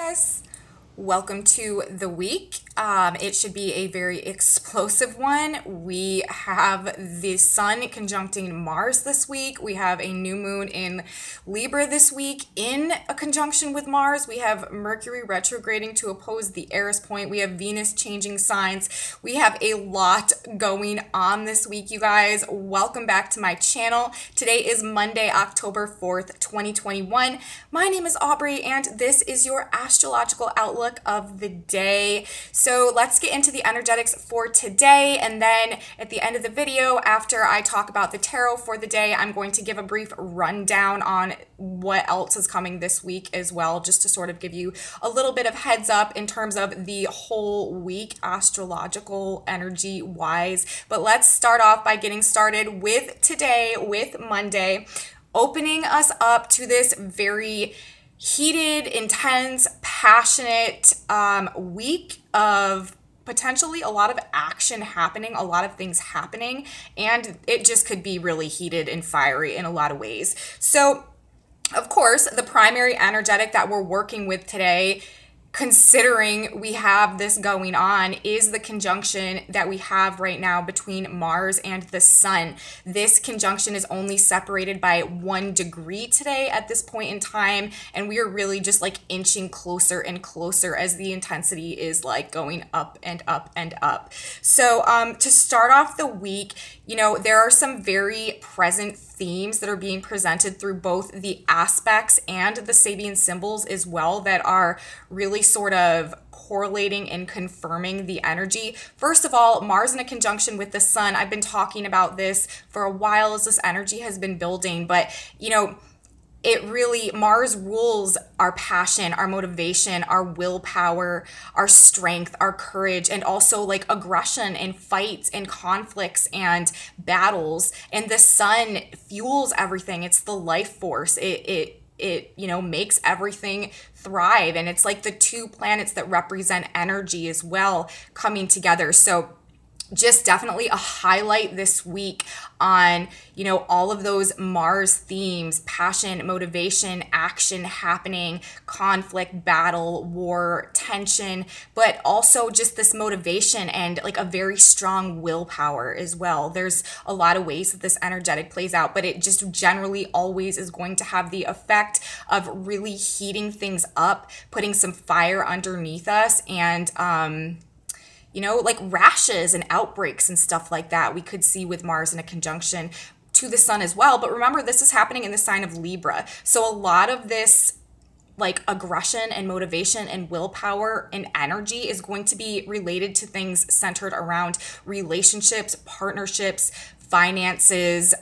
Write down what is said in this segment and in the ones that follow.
Aquarius. Welcome to the week. It should be a very explosive one. We have the sun conjuncting Mars this week. We have a new moon in Libra this week in a conjunction with Mars. We have Mercury retrograding to oppose the Eris point. We have Venus changing signs. We have a lot going on this week, you guys. Welcome back to my channel. Today is Monday, October 4th, 2021. My name is Aubrey, and this is your astrological outlook of the day. So let's get into the energetics for today, and then at the end of the video, after I talk about the tarot for the day, I'm going to give a brief rundown on what else is coming this week as well, just to sort of give you a little bit of heads up in terms of the whole week astrological energy wise. But let's start off by getting started with today, with Monday, opening us up to this very heated, intense, passionate week of potentially a lot of action happening, a lot of things happening, and it just could be really heated and fiery in a lot of ways. So, of course, the primary energetic that we're working with today, considering we have this going on, is the conjunction that we have right now between Mars and the Sun. This conjunction is only separated by 1 degree today at this point in time, and we are really just like inching closer and closer as the intensity is like going up and up and up. So to start off the week, you know, there are some very present themes that are being presented through both the aspects and the Sabian symbols as well that are really sort of correlating and confirming the energy. First of all, Mars in a conjunction with the Sun. I've been talking about this for a while as this energy has been building, but you know, it really, Mars rules our passion, our motivation, our willpower, our strength, our courage, and also like aggression and fights and conflicts and battles. And the Sun fuels everything. It's the life force. It you know, makes everything thrive. And it's like the two planets that represent energy as well coming together. So just definitely a highlight this week on, you know, all of those Mars themes: passion, motivation, action happening, conflict, battle, war, tension, but also just this motivation and like a very strong willpower as well. There's a lot of ways that this energetic plays out, but it just generally always is going to have the effect of really heating things up, putting some fire underneath us, and you know, like rashes and outbreaks and stuff like that we could see with Mars in a conjunction to the Sun as well. But remember, this is happening in the sign of Libra. So a lot of this like aggression and motivation and willpower and energy is going to be related to things centered around relationships, partnerships, finances,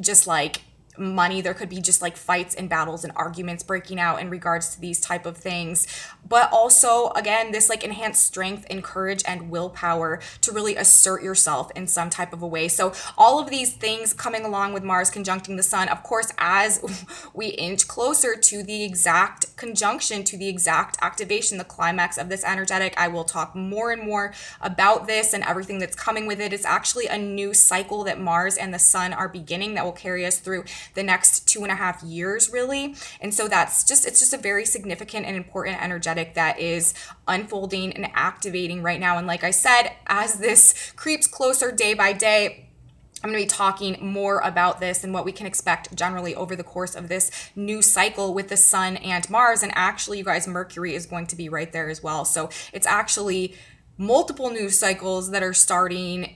just like money. There could be just like fights and battles and arguments breaking out in regards to these type of things, but also again this like enhanced strength and courage and willpower to really assert yourself in some type of a way. So all of these things coming along with Mars conjuncting the Sun. Of course, as we inch closer to the exact conjunction, to the exact activation, the climax of this energetic, I will talk more and more about this and everything that's coming with it. It's actually a new cycle that Mars and the Sun are beginning that will carry us through the next 2.5 years, really. And so it's just a very significant and important energetic that is unfolding and activating right now. And like I said, as this creeps closer day by day, I'm going to be talking more about this and what we can expect generally over the course of this new cycle with the Sun and Mars. And actually, you guys, Mercury is going to be right there as well. So it's actually multiple new cycles that are starting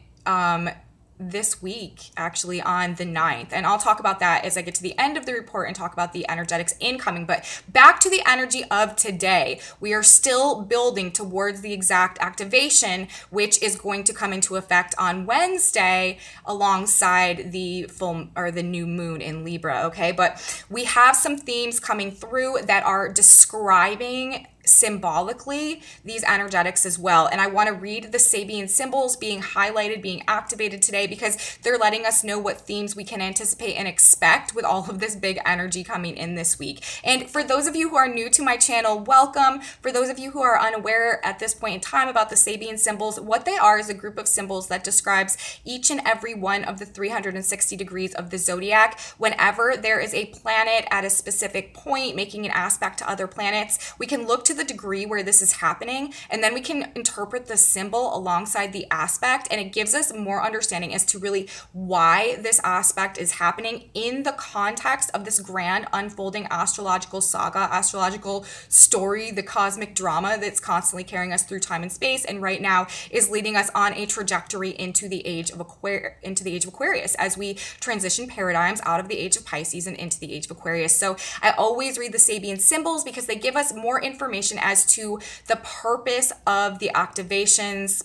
this week, actually on the 9th. And I'll talk about that as I get to the end of the report and talk about the energetics incoming. But back to the energy of today, we are still building towards the exact activation, which is going to come into effect on Wednesday alongside the full or the new moon in Libra. Okay, but we have some themes coming through that are describing symbolically these energetics as well. And I want to read the Sabian symbols being highlighted, being activated today, because they're letting us know what themes we can anticipate and expect with all of this big energy coming in this week. And for those of you who are new to my channel, welcome. For those of you who are unaware at this point in time about the Sabian symbols, what they are is a group of symbols that describes each and every one of the 360 degrees of the zodiac. Whenever there is a planet at a specific point making an aspect to other planets, we can look to the degree where this is happening, and then we can interpret the symbol alongside the aspect, and it gives us more understanding as to really why this aspect is happening in the context of this grand unfolding astrological saga, astrological story, the cosmic drama that's constantly carrying us through time and space, and right now is leading us on a trajectory into the age of Aquarius as we transition paradigms out of the age of Pisces and into the age of Aquarius. So I always read the Sabian symbols because they give us more information as to the purpose of the activations,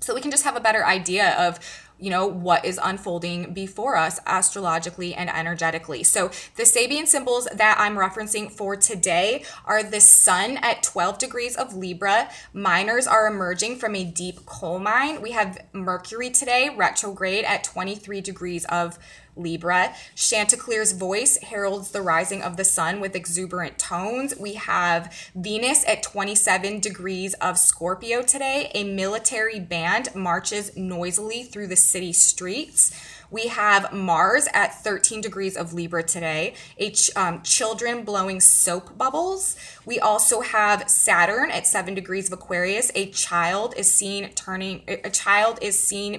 so we can just have a better idea of, you know, what is unfolding before us astrologically and energetically. So the Sabian symbols that I'm referencing for today are the sun at 12 degrees of Libra. Miners are emerging from a deep coal mine. We have Mercury today, retrograde at 23 degrees of Libra. Chanticleer's voice heralds the rising of the sun with exuberant tones. We have Venus at 27 degrees of Scorpio today. A military band marches noisily through the city streets. We have Mars at 13 degrees of Libra today, children blowing soap bubbles. We also have Saturn at 7 degrees of Aquarius. A child is seen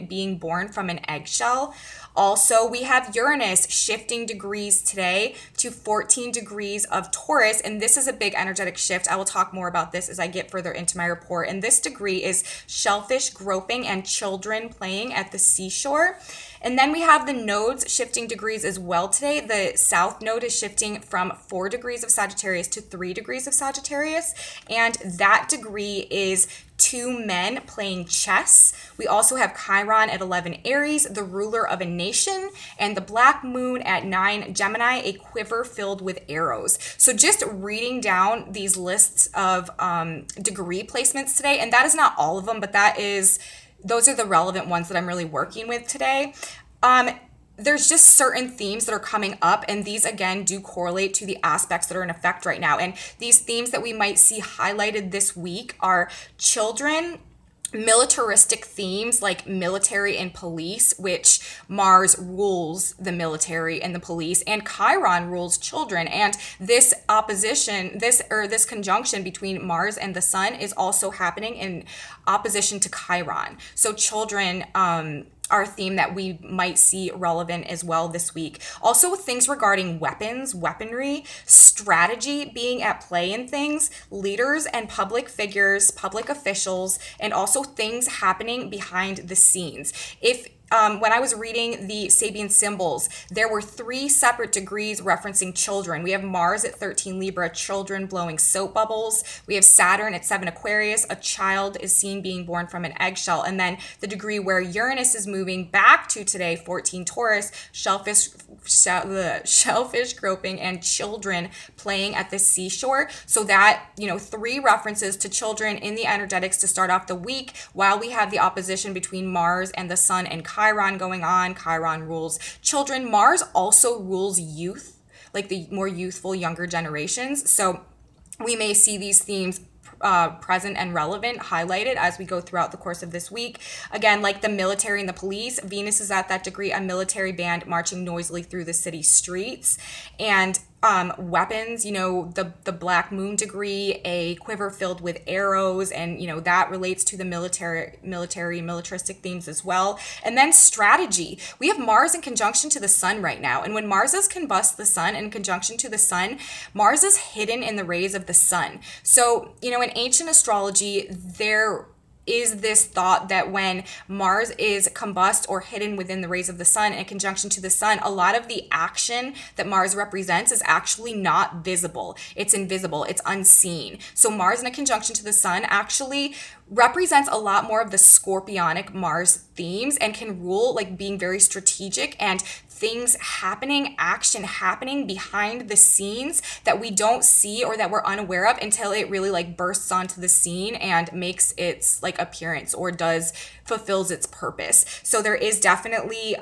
being born from an eggshell. Also, we have Uranus shifting degrees today to 14 degrees of Taurus, and this is a big energetic shift. I will talk more about this as I get further into my report. And this degree is shellfish groping and children playing at the seashore. And then we have the nodes shifting degrees as well today. The south node is shifting from 4 degrees of Sagittarius to 3 degrees of Sagittarius, and that degree is 2 men playing chess. We also have Chiron at 11 Aries, the ruler of a nation, and the black moon at 9 Gemini, a quiver filled with arrows. So just reading down these lists of degree placements today, and that is not all of them, but those are the relevant ones that I'm really working with today. There's just certain themes that are coming up, and these again do correlate to the aspects that are in effect right now. And these themes that we might see highlighted this week are children, militaristic themes like military and police, which Mars rules the military and the police, and Chiron rules children. And this opposition, this conjunction between Mars and the sun is also happening in opposition to Chiron. So children are a theme that we might see relevant as well this week. Also things regarding weapons, weaponry, strategy being at play in things, leaders and public figures, public officials, and also things happening behind the scenes. When I was reading the Sabian symbols, there were 3 separate degrees referencing children. We have Mars at 13 Libra, children blowing soap bubbles. We have Saturn at 7 Aquarius, a child is seen being born from an eggshell. And then the degree where Uranus is moving back to today, 14 Taurus, shellfish groping and children playing at the seashore. So that, 3 references to children in the energetics to start off the week, while we have the opposition between Mars and the sun and Chiron going on. Chiron rules children. Mars also rules youth, like the more youthful, younger generations. So we may see these themes present and relevant highlighted as we go throughout the course of this week. Again, like the military and the police, Venus is at that degree, a military band marching noisily through the city streets. And weapons, the black moon degree, a quiver filled with arrows, and that relates to the militaristic themes as well. And then strategy, we have Mars in conjunction to the sun right now, and when Mars is combust the sun in conjunction to the sun, Mars is hidden in the rays of the sun. So in ancient astrology, there is this thought that when Mars is combust or hidden within the rays of the sun in conjunction to the sun, a lot of the action that Mars represents is actually not visible. It's invisible. It's unseen. So Mars in a conjunction to the sun actually represents a lot more of the scorpionic Mars themes and can rule like being very strategic and things happening, action happening behind the scenes that we don't see or that we're unaware of until it really like bursts onto the scene and makes its like appearance or fulfills its purpose. So there is definitely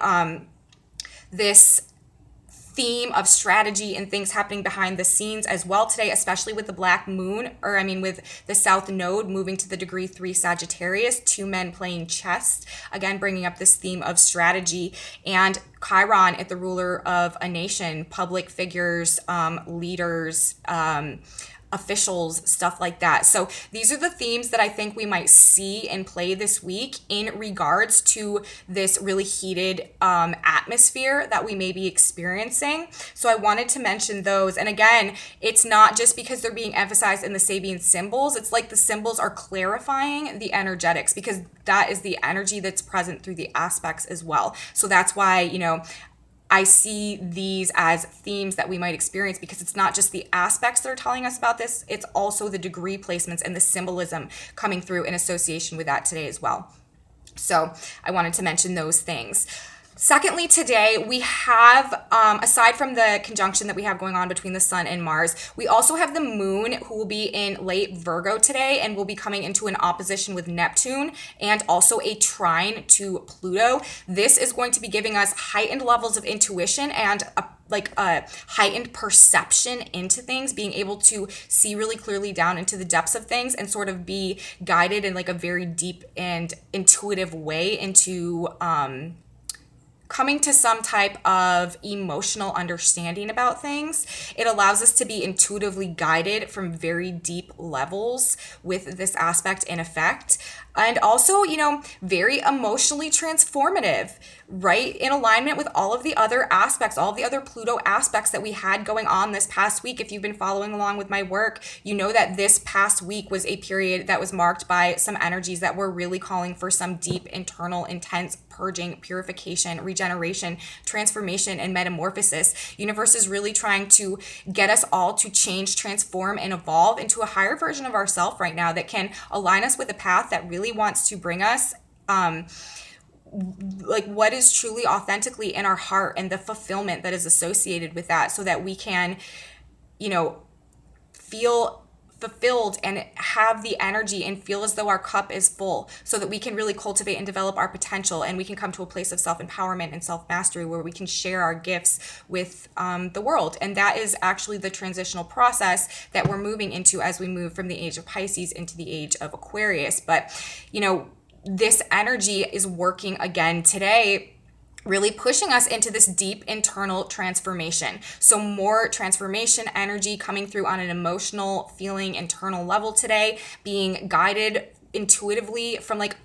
this theme of strategy and things happening behind the scenes as well today, especially with the black moon, or I mean with the south node moving to the degree 3 Sagittarius, two men playing chess, again bringing up this theme of strategy, and Chiron at the ruler of a nation, public figures, leaders, officials, stuff like that. So these are the themes that I think we might see and play this week in regards to this really heated atmosphere that we may be experiencing. So I wanted to mention those. And again, it's not just because they're being emphasized in the Sabian symbols. It's like the symbols are clarifying the energetics, because that is the energy that's present through the aspects as well. So that's why, you know, I see these as themes that we might experience, because it's not just the aspects that are telling us about this, it's also the degree placements and the symbolism coming through in association with that today as well. So I wanted to mention those things. Secondly, today we have, aside from the conjunction that we have going on between the sun and Mars, we also have the moon, who will be in late Virgo today and will be coming into an opposition with Neptune and also a trine to Pluto. This is going to be giving us heightened levels of intuition and a heightened perception into things, being able to see really clearly down into the depths of things and sort of be guided in like a very deep and intuitive way into coming to some type of emotional understanding about things. It allows us to be intuitively guided from very deep levels with this aspect in effect. And also, you know, very emotionally transformative, right? In alignment with all of the other aspects, all of the other Pluto aspects that we had going on this past week. If you've been following along with my work, you know that this past week was a period that was marked by some energies that were really calling for some deep, internal, intense purging, purification, regeneration, transformation, and metamorphosis. Universe is really trying to get us all to change, transform, and evolve into a higher version of ourselves right now that can align us with a path that really wants to bring us like what is truly authentically in our heart and the fulfillment that is associated with that, so that we can, you know, feel fulfilled and have the energy and feel as though our cup is full, so that we can really cultivate and develop our potential, and we can come to a place of self-empowerment and self-mastery where we can share our gifts with the world. And that is actually the transitional process that we're moving into as we move from the age of Pisces into the age of Aquarius. But, you know, this energy is working again today, really pushing us into this deep internal transformation. So more transformation energy coming through on an emotional, feeling, internal level today, being guided intuitively from like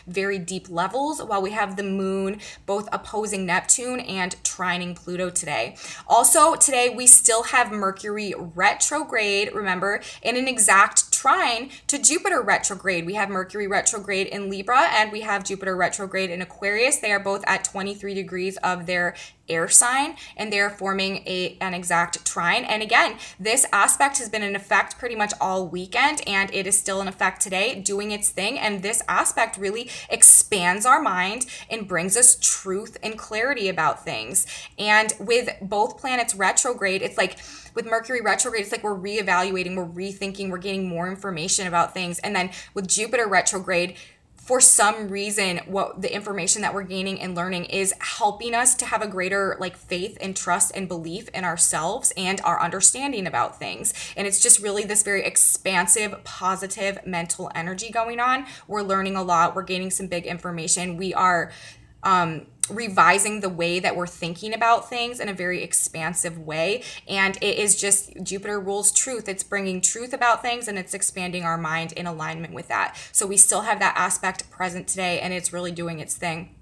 very deep levels, while we have the moon both opposing Neptune and trining Pluto today. Also today we still have Mercury retrograde, remember, in an exact trine to Jupiter retrograde. We have Mercury retrograde in Libra and we have Jupiter retrograde in Aquarius. They are both at 23 degrees of their air sign, and they're forming an exact trine. And again, this aspect has been in effect pretty much all weekend, and it is still in effect today, doing its thing. And this aspect really expands our mind and brings us truth and clarity about things. And with both planets retrograde, it's like with Mercury retrograde, it's like we're reevaluating, we're rethinking, we're gaining more information about things. And then with Jupiter retrograde, for some reason, what the information that we're gaining and learning is helping us to have a greater like faith and trust and belief in ourselves and our understanding about things. And it's just really this very expansive, positive mental energy going on. We're learning a lot. We're gaining some big information. We are revising the way that we're thinking about things in a very expansive way. And it is just, Jupiter rules truth. It's bringing truth about things, and it's expanding our mind in alignment with that. So we still have that aspect present today, and it's really doing its thing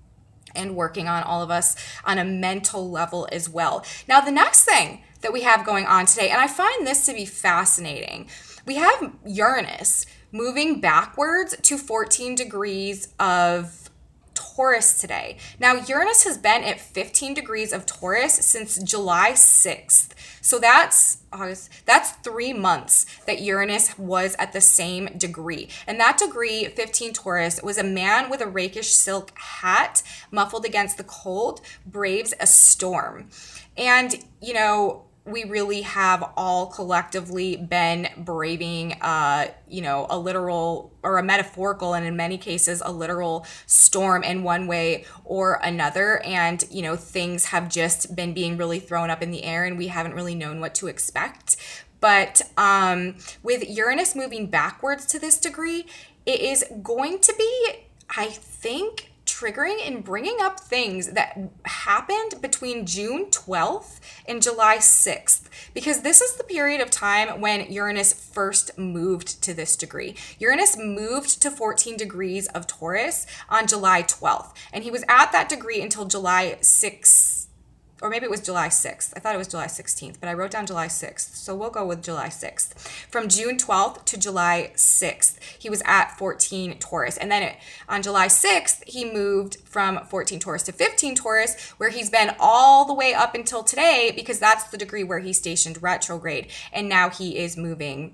and working on all of us on a mental level as well. Now, the next thing that we have going on today, and I find this to be fascinating, we have Uranus moving backwards to 14 degrees of Taurus today. Now, Uranus has been at 15 degrees of Taurus since July 6th. So that's 3 months that Uranus was at the same degree. And that degree, 15 Taurus, was a man with a rakish silk hat, muffled against the cold, braves a storm. And, you know, we really have all collectively been braving, you know, a literal or a metaphorical, and in many cases, a literal storm in one way or another. And, you know, things have just been being really thrown up in the air and we haven't really known what to expect. But with Uranus moving backwards to this degree, it is going to be, I think, triggering and bringing up things that happened between June 12th and July 6th, because this is the period of time when Uranus first moved to this degree. Uranus moved to 14 degrees of Taurus on July 12th, and he was at that degree until July 6th. Or maybe it was July 6th. I thought it was July 16th, but I wrote down July 6th. So we'll go with July 6th. From June 12th to July 6th, he was at 14 Taurus. And then on July 6th, he moved from 14 Taurus to 15 Taurus, where he's been all the way up until today, because that's the degree where he stationed retrograde. And now he's moved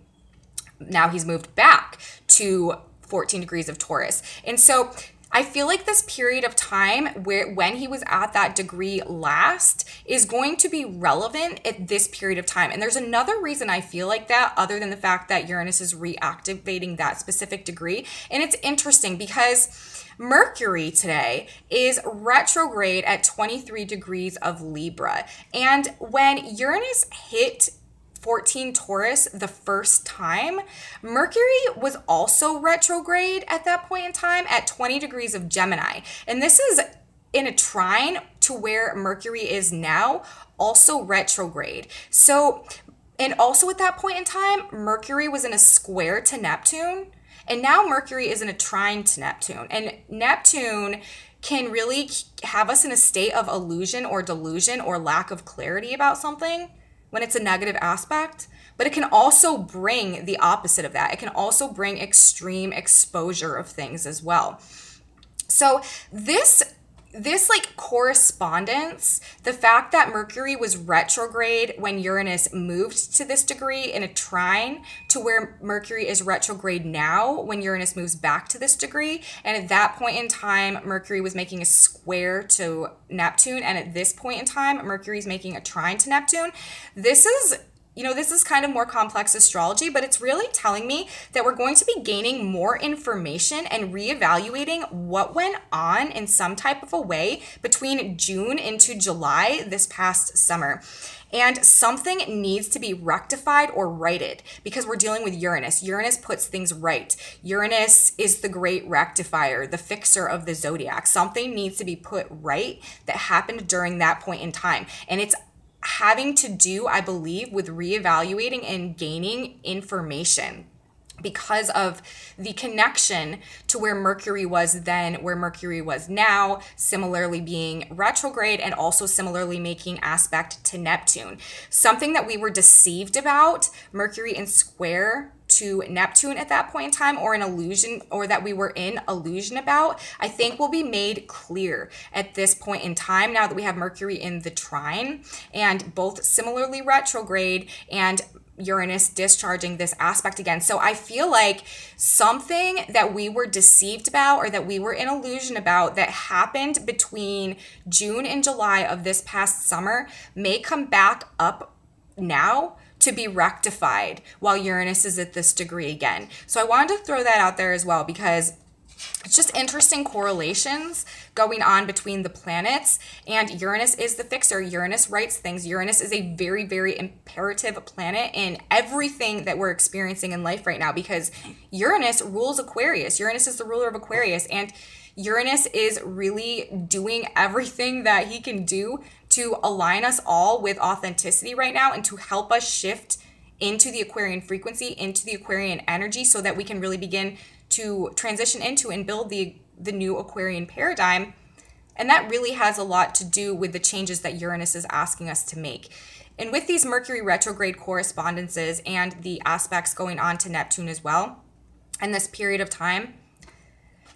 back to 14 degrees of Taurus. And so I feel like this period of time when he was at that degree last is going to be relevant at this period of time. And there's another reason I feel like that, other than the fact that Uranus is reactivating that specific degree. And it's interesting because Mercury today is retrograde at 23 degrees of Libra. And when Uranus hit 14 Taurus the first time, Mercury was also retrograde at that point in time at 20 degrees of Gemini. And this is in a trine to where Mercury is now, also retrograde. So, and also at that point in time, Mercury was in a square to Neptune, and now Mercury is in a trine to Neptune. And Neptune can really have us in a state of illusion or delusion or lack of clarity about something when it's a negative aspect, but it can also bring the opposite of that. It can also bring extreme exposure of things as well. So this like correspondence, the fact that Mercury was retrograde when Uranus moved to this degree in a trine to where Mercury is retrograde now when Uranus moves back to this degree. And at that point in time, Mercury was making a square to Neptune. And at this point in time, Mercury is making a trine to Neptune. This is, you know, this is kind of more complex astrology, but it's really telling me that we're going to be gaining more information and reevaluating what went on in some type of a way between June into July this past summer. And something needs to be rectified or righted because we're dealing with Uranus. Uranus puts things right. Uranus is the great rectifier, the fixer of the zodiac. Something needs to be put right that happened during that point in time. And it's having to do, I believe, with reevaluating and gaining information because of the connection to where Mercury was then, where Mercury was now, similarly being retrograde and also similarly making aspect to Neptune. Something that we were deceived about, Mercury in square to Neptune at that point in time, or an illusion, or that we were in illusion about, I think will be made clear at this point in time now that we have Mercury in the trine and both similarly retrograde and Uranus discharging this aspect again. So I feel like something that we were deceived about or that we were in illusion about that happened between June and July of this past summer may come back up now to be rectified while Uranus is at this degree again. So I wanted to throw that out there as well because it's just interesting correlations going on between the planets, and Uranus is the fixer. Uranus writes things. Uranus is a very, very imperative planet in everything that we're experiencing in life right now because Uranus rules Aquarius. Uranus is the ruler of Aquarius, and Uranus is really doing everything that he can do to align us all with authenticity right now and to help us shift into the Aquarian frequency, into the Aquarian energy so that we can really begin to transition into and build the new Aquarian paradigm. And that really has a lot to do with the changes that Uranus is asking us to make. And with these Mercury retrograde correspondences and the aspects going on to Neptune as well, in this period of time,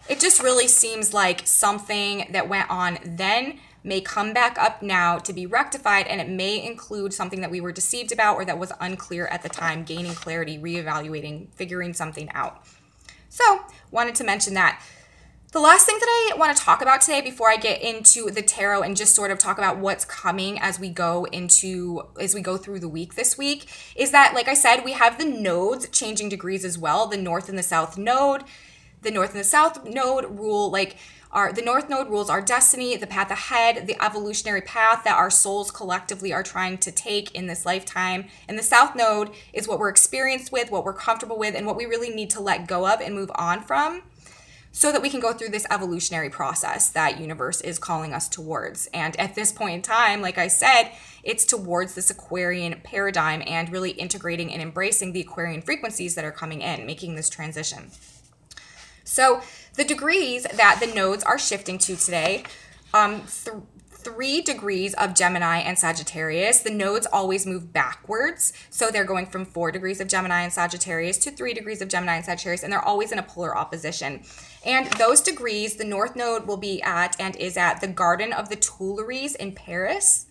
It just really seems like something that went on then may come back up now to be rectified, and it may include something that we were deceived about or that was unclear at the time, gaining clarity, reevaluating, figuring something out. So, wanted to mention that. The last thing that I want to talk about today before I get into the tarot and just sort of talk about what's coming as we go through the week this week is that, like I said, we have the nodes changing degrees as well. The north and the south node. The north and the south node rule the north node rules our destiny, the path ahead, the evolutionary path that our souls collectively are trying to take in this lifetime. And the south node is what we're experienced with, what we're comfortable with, and what we really need to let go of and move on from, so that we can go through this evolutionary process that universe is calling us towards. And at this point in time, like I said, it's towards this Aquarian paradigm and really integrating and embracing the Aquarian frequencies that are coming in, making this transition. So the degrees that the nodes are shifting to today, 3 degrees of Gemini and Sagittarius. The nodes always move backwards. So they're going from 4 degrees of Gemini and Sagittarius to 3 degrees of Gemini and Sagittarius, and they're always in a polar opposition. And those degrees, the north node will be at and is at the Garden of the Tuileries in Paris.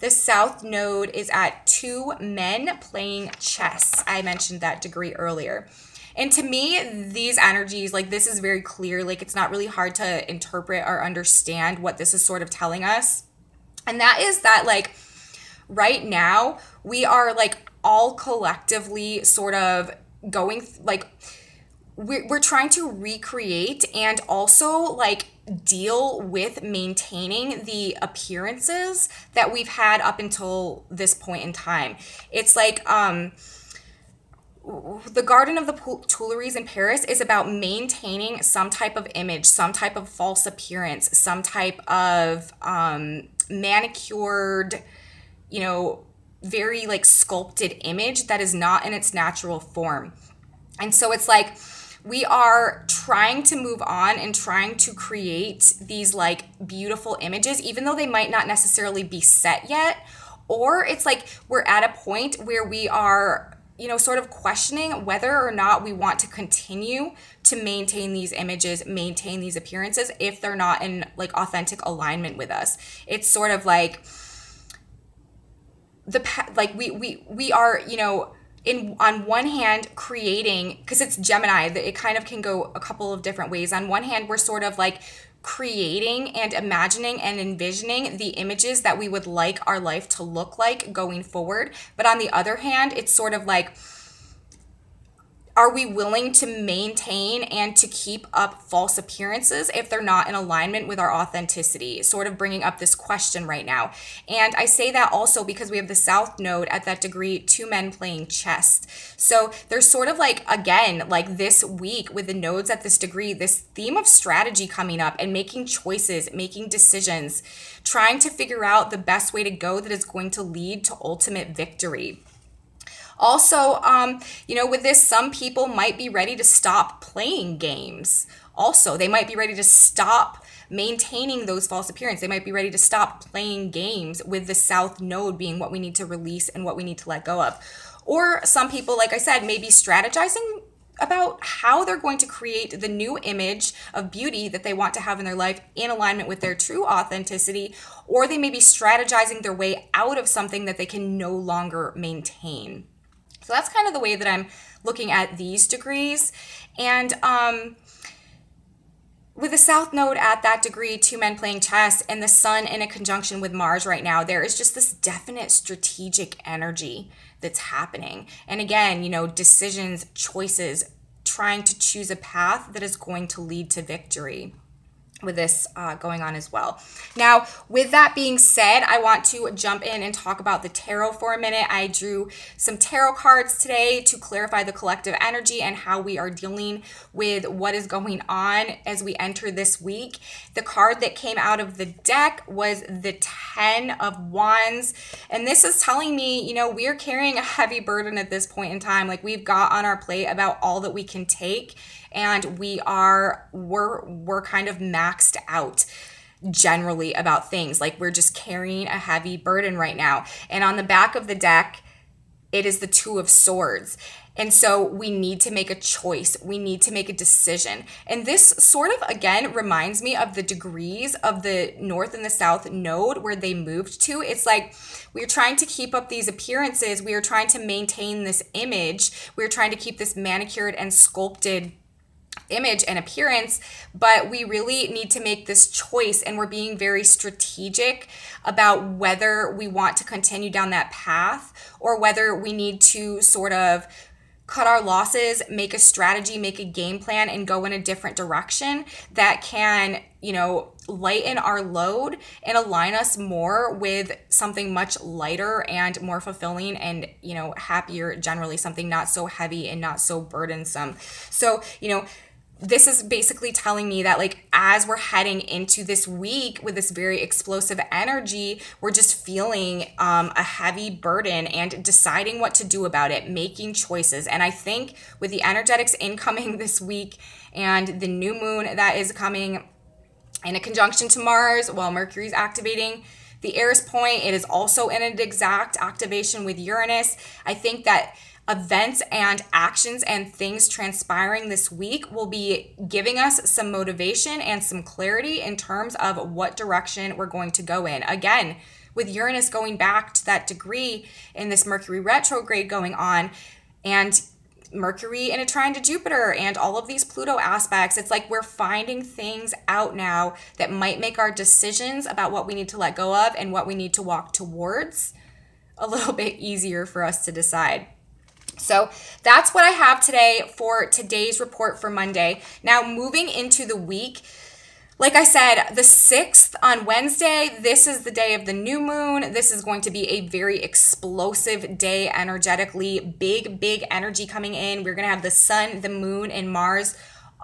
The south node is at 2 men playing chess. I mentioned that degree earlier. And to me, these energies, like, this is very clear. Like, it's not really hard to interpret or understand what this is sort of telling us. And that is that, like, right now, we are, like, all collectively sort of going, like, we're trying to recreate and also, like, deal with maintaining the appearances that we've had up until this point in time. It's like, the Garden of the Tuileries in Paris is about maintaining some type of image, some type of false appearance, some type of manicured, very like sculpted image that is not in its natural form. And so it's like we are trying to move on and trying to create these like beautiful images, even though they might not necessarily be set yet. Or it's like we're at a point where we are sort of questioning whether or not we want to continue to maintain these images, maintain these appearances, if they're not in like authentic alignment with us. It's sort of like we are, on one hand creating, because it's Gemini, it kind of can go a couple of different ways. On one hand, we're sort of like creating and imagining and envisioning the images that we would like our life to look like going forward. But on the other hand, it's sort of like, are we willing to maintain and to keep up false appearances if they're not in alignment with our authenticity? Sort of bringing up this question right now. And I say that also because we have the South Node at that degree, 2 men playing chess. So there's sort of like, again, like this week with the nodes at this degree, this theme of strategy coming up and making choices, making decisions, trying to figure out the best way to go that is going to lead to ultimate victory. Also, with this, some people might be ready to stop playing games. Also, they might be ready to stop maintaining those false appearances. They might be ready to stop playing games with the South Node being what we need to release and what we need to let go of. Or some people, like I said, may be strategizing about how they're going to create the new image of beauty that they want to have in their life in alignment with their true authenticity, or they may be strategizing their way out of something that they can no longer maintain. So that's kind of the way that I'm looking at these degrees. And with the South Node at that degree, 2 men playing chess, and the Sun in a conjunction with Mars right now, there is just this definite strategic energy that's happening. And again, decisions, choices, trying to choose a path that is going to lead to victory with this going on as well. Now, with that being said, I want to jump in and talk about the tarot for a minute. I drew some tarot cards today to clarify the collective energy and how we are dealing with what is going on as we enter this week. The card that came out of the deck was the 10 of Wands, and this is telling me, we're carrying a heavy burden at this point in time. Like, we've got on our plate about all that we can take, and we're kind of maxed out generally about things. Like, we're just carrying a heavy burden right now. And on the back of the deck, it is the 2 of Swords. And so we need to make a choice. We need to make a decision. And this sort of, again, reminds me of the degrees of the North and the South node where they moved to. It's like we're trying to keep up these appearances. We are trying to maintain this image. We're trying to keep this manicured and sculpted image and appearance, but we really need to make this choice, and we're being very strategic about whether we want to continue down that path or whether we need to sort of cut our losses, make a strategy, make a game plan, and go in a different direction that can, lighten our load and align us more with something much lighter and more fulfilling and, happier, generally, something not so heavy and not so burdensome. So, this is basically telling me that, like, as we're heading into this week with this very explosive energy, we're just feeling a heavy burden and deciding what to do about it, making choices. And I think with the energetics incoming this week and the new moon that is coming in a conjunction to Mars while Mercury's activating the Eris point, it is also in an exact activation with Uranus. I think that events and actions and things transpiring this week will be giving us some motivation and some clarity in terms of what direction we're going to go in. Again, with Uranus going back to that degree in this Mercury retrograde going on, and Mercury in a trine to Jupiter and all of these Pluto aspects, it's like we're finding things out now that might make our decisions about what we need to let go of and what we need to walk towards a little bit easier for us to decide. So that's what I have today for today's report for Monday. Now, moving into the week, like I said, the 6th on Wednesday, this is the day of the new moon. This is going to be a very explosive day energetically, big energy coming in. We're going to have the sun, the moon, and Mars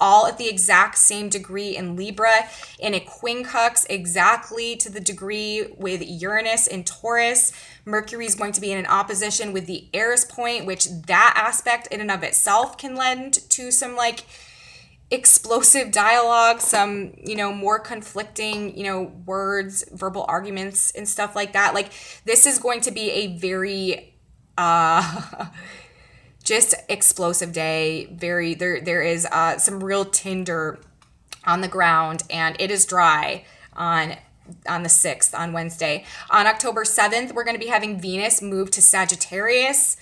all at the exact same degree in Libra, in a quincunx exactly to the degree with Uranus in Taurus. Mercury is going to be in an opposition with the Eris point, which that aspect in and of itself can lend to some like explosive dialogue, some, more conflicting, words, verbal arguments and stuff like that. Like, this is going to be a very, just explosive day. There is some real tinder on the ground, and it is dry on the 6th on Wednesday. On October 7th, we're going to be having Venus move to Sagittarius,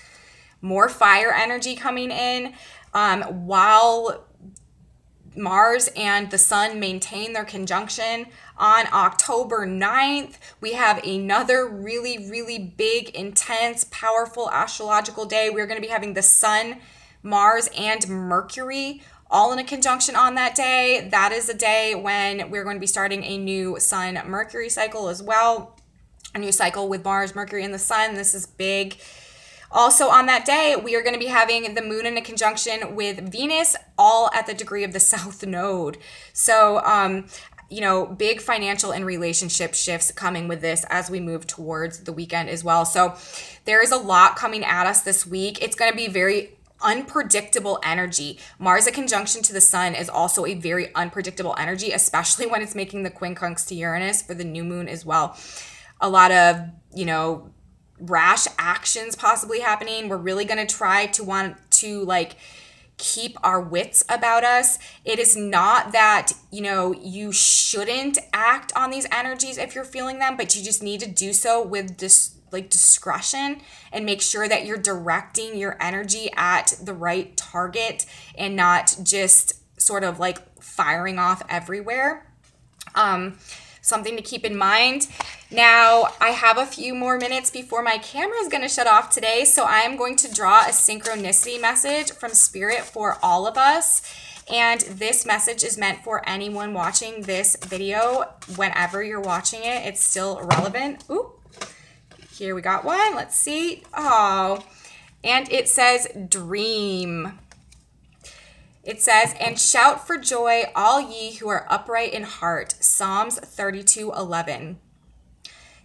more fire energy coming in, while Mars and the sun maintain their conjunction. On October 9th, we have another really big, intense, powerful astrological day. We're going to be having the sun, Mars, and Mercury all in a conjunction on that day. That is a day when we're going to be starting a new sun-Mercury cycle as well. A new cycle with Mars, Mercury, and the sun. This is big. Also on that day, we are going to be having the moon in a conjunction with Venus, all at the degree of the south node. So, big financial and relationship shifts coming with this as we move towards the weekend as well. So there is a lot coming at us this week. It's going to be very unpredictable energy. Mars, a conjunction to the sun, is also a very unpredictable energy, especially when it's making the quincunx to Uranus for the new moon as well. A lot of, rash actions possibly happening. We're really going to try to want to keep our wits about us. It is not that, you shouldn't act on these energies if you're feeling them, but you just need to do so with discretion and make sure that you're directing your energy at the right target and not just sort of firing off everywhere. Something to keep in mind. Now, I have a few more minutes before my camera is going to shut off today, so I am going to draw a synchronicity message from Spirit for all of us. And this message is meant for anyone watching this video. Whenever you're watching it, it's still relevant. Ooh, here we got one. Let's see. Oh, and it says dream. It says, and shout for joy, all ye who are upright in heart. Psalms 32:11.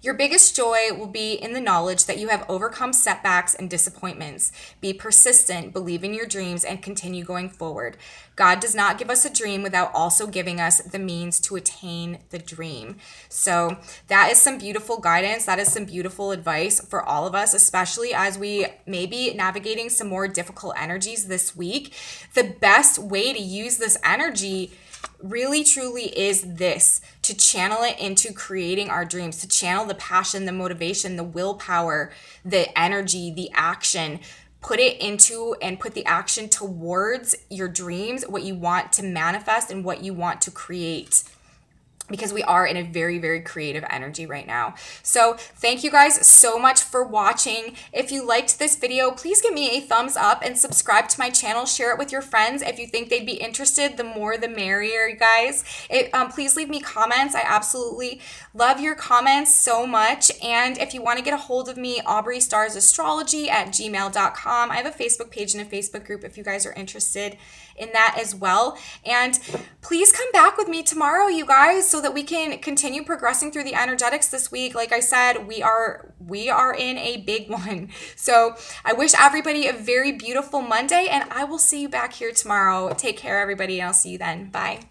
Your biggest joy will be in the knowledge that you have overcome setbacks and disappointments. Be persistent, believe in your dreams, and continue going forward. God does not give us a dream without also giving us the means to attain the dream. So that is some beautiful guidance. That is some beautiful advice for all of us, especially as we may be navigating some more difficult energies this week. The best way to use this energy really truly is this: to channel it into creating our dreams, to channel the passion, the motivation, the willpower, the energy, the action. Put it into and put the action towards your dreams, what you want to manifest and what you want to create, because we are in a very, very creative energy right now. So thank you guys so much for watching. If you liked this video, please give me a thumbs up and subscribe to my channel. Share it with your friends if you think they'd be interested. The more the merrier, you guys. Please leave me comments. I absolutely love your comments so much. And if you want to get a hold of me, aubreystarsastrology@gmail.com. I have a Facebook page and a Facebook group if you guys are interested in that as well. And please come back with me tomorrow, you guys, so that we can continue progressing through the energetics this week. Like I said, we are in a big one. So I wish everybody a very beautiful Monday, and I will see you back here tomorrow. Take care, everybody, and I'll see you then. Bye.